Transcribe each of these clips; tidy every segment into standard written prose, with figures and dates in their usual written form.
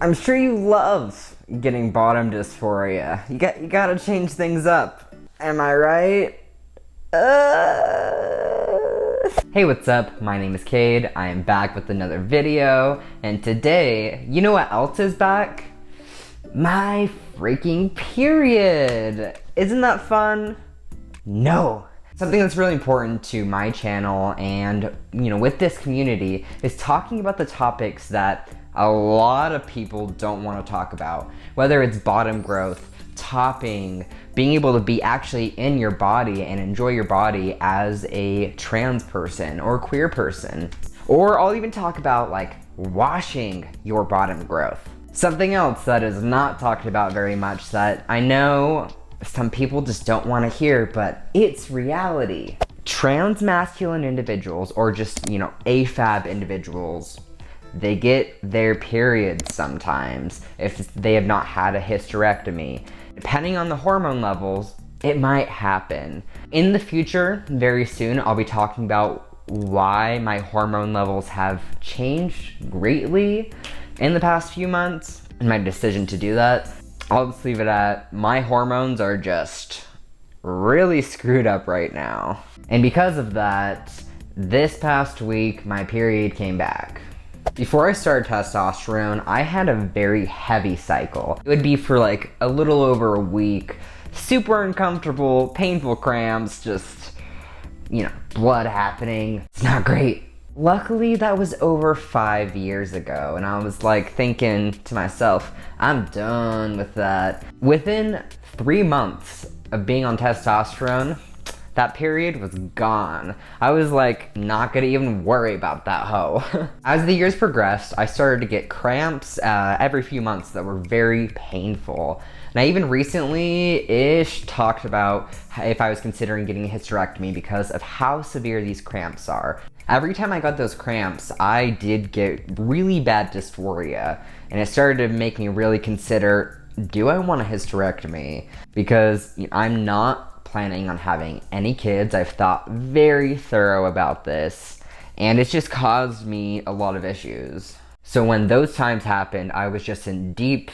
I'm sure you love getting bottom dysphoria. You gotta change things up. Am I right? Hey, what's up? My name is Cade. I am back with another video, and today, you know what else is back? My freaking period! Isn't that fun? No! Something that's really important to my channel and, with this community is talking about the topics that a lot of people don't want to talk about. Whether it's bottom growth, topping, being able to be actually in your body and enjoy your body as a trans person or queer person. Or I'll even talk about like washing your bottom growth. Something else that is not talked about very much that I know some people just don't want to hear, but it's reality. Trans masculine individuals, or just, AFAB individuals, they get their periods sometimes if they have not had a hysterectomy. Depending on the hormone levels, it might happen. In the future, very soon, I'll be talking about why my hormone levels have changed greatly in the past few months and my decision to do that. I'll just leave it at my hormones are just really screwed up right now. And because of that, this past week, my period came back. Before I started testosterone, I had a very heavy cycle. It would be for like a little over a week, super uncomfortable, painful cramps, just, blood happening. It's not great. Luckily, that was over 5 years ago, and I was like thinking to myself, I'm done with that. Within 3 months of being on testosterone, that period was gone. I was like, not gonna even worry about that hoe. As the years progressed, I started to get cramps every few months that were very painful. And I even recently-ish talked about if I was considering getting a hysterectomy because of how severe these cramps are. Every time I got those cramps, I did get really bad dysphoria, and it started to make me really consider, do I want a hysterectomy? Because I'm not planning on having any kids. I've thought very thorough about this, and it's just caused me a lot of issues. So when those times happened, I was just in deep,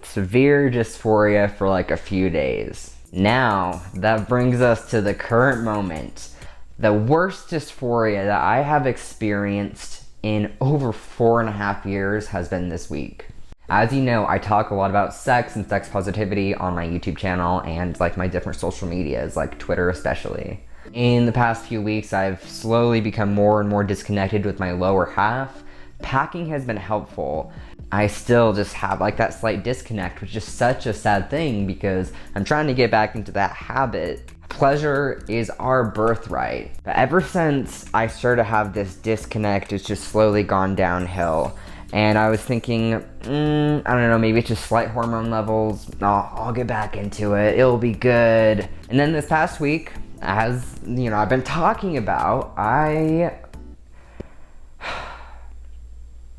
severe dysphoria for like a few days. Now, that brings us to the current moment. The worst dysphoria that I have experienced in over 4.5 years has been this week. As you know, I talk a lot about sex and sex positivity on my YouTube channel and like my different social medias, like Twitter especially. In the past few weeks, I've slowly become more and more disconnected with my lower half. Packing has been helpful. I still just have like that slight disconnect, which is such a sad thing because I'm trying to get back into that habit. Pleasure is our birthright. But ever since I started to have this disconnect, it's just slowly gone downhill. And I was thinking, I don't know, maybe it's just slight hormone levels. I'll get back into it. It'll be good. And then this past week, as I've been talking about, let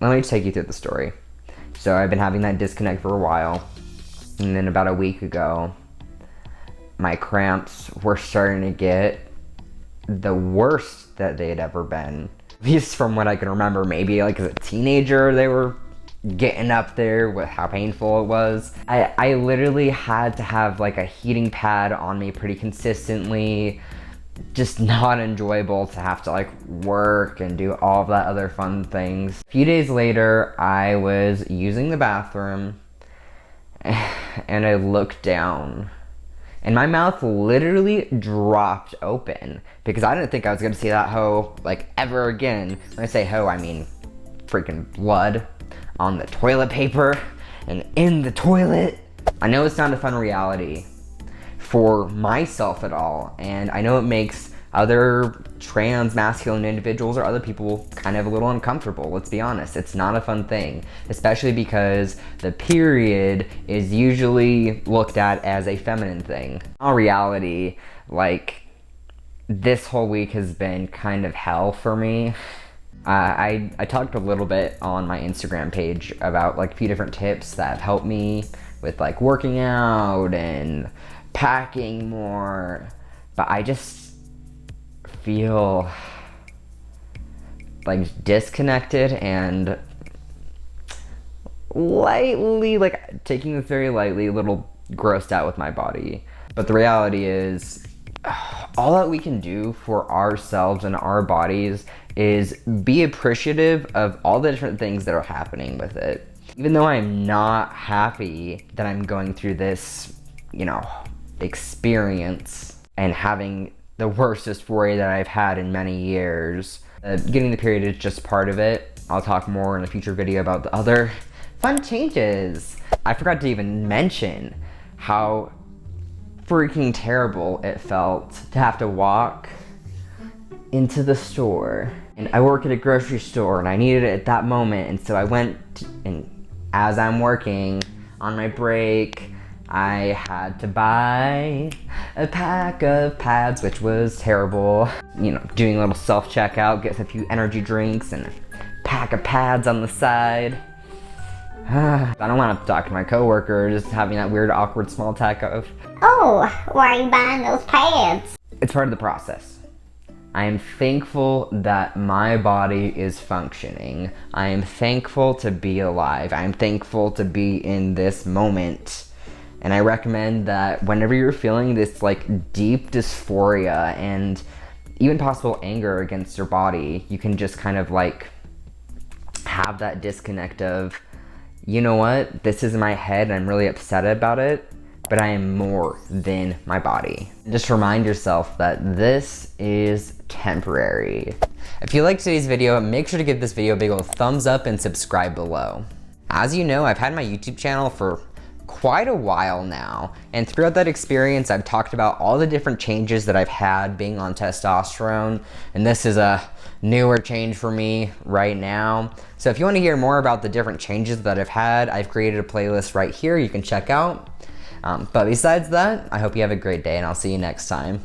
me take you through the story. So I've been having that disconnect for a while. And then about a week ago, my cramps were starting to get the worst that they had ever been. At least from what I can remember, maybe like as a teenager, they were getting up there with how painful it was. I literally had to have like a heating pad on me pretty consistently. Just not enjoyable to have to like work and do all of that other fun things. A few days later, I was using the bathroom and I looked down. And my mouth literally dropped open because I didn't think I was gonna see that hoe like ever again. When I say hoe, I mean freaking blood on the toilet paper and in the toilet. I know it's not a fun reality for myself at all, and I know it makes other trans masculine individuals or other people kind of a little uncomfortable. Let's be honest, it's not a fun thing, especially because the period is usually looked at as a feminine thing. In reality, like, this whole week has been kind of hell for me. I talked a little bit on my Instagram page about like a few different tips that have helped me with like working out and packing more, but I just feel like disconnected and lightly, like taking this very lightly, a little grossed out with my body. But the reality is, all that we can do for ourselves and our bodies is be appreciative of all the different things that are happening with it. Even though I'm not happy that I'm going through this, experience and having the worst dysphoria that I've had in many years, getting the period is just part of it. I'll talk more in a future video about the other fun changes. I forgot to even mention how freaking terrible it felt to have to walk into the store. And I work at a grocery store and I needed it at that moment, and so I went and as I'm working on my break, I had to buy a pack of pads, which was terrible. Doing a little self-checkout, get a few energy drinks and a pack of pads on the side. I don't want to talk to my coworkers, having that weird, awkward small talk of, "Oh, why are you buying those pads?" It's part of the process. I am thankful that my body is functioning. I am thankful to be alive. I'm thankful to be in this moment. And I recommend that whenever you're feeling this deep dysphoria and even possible anger against your body, you can just kind of have that disconnect of, you know what, this is in my head and I'm really upset about it, but I am more than my body. Just remind yourself that this is temporary. If you liked today's video, make sure to give this video a big old thumbs up and subscribe below. As you know, I've had my YouTube channel for quite a while now, and throughout that experience I've talked about all the different changes that I've had being on testosterone, and this is a newer change for me right now. So if you want to hear more about the different changes that I've had, I've created a playlist right here you can check out. But besides that, I hope you have a great day and I'll see you next time.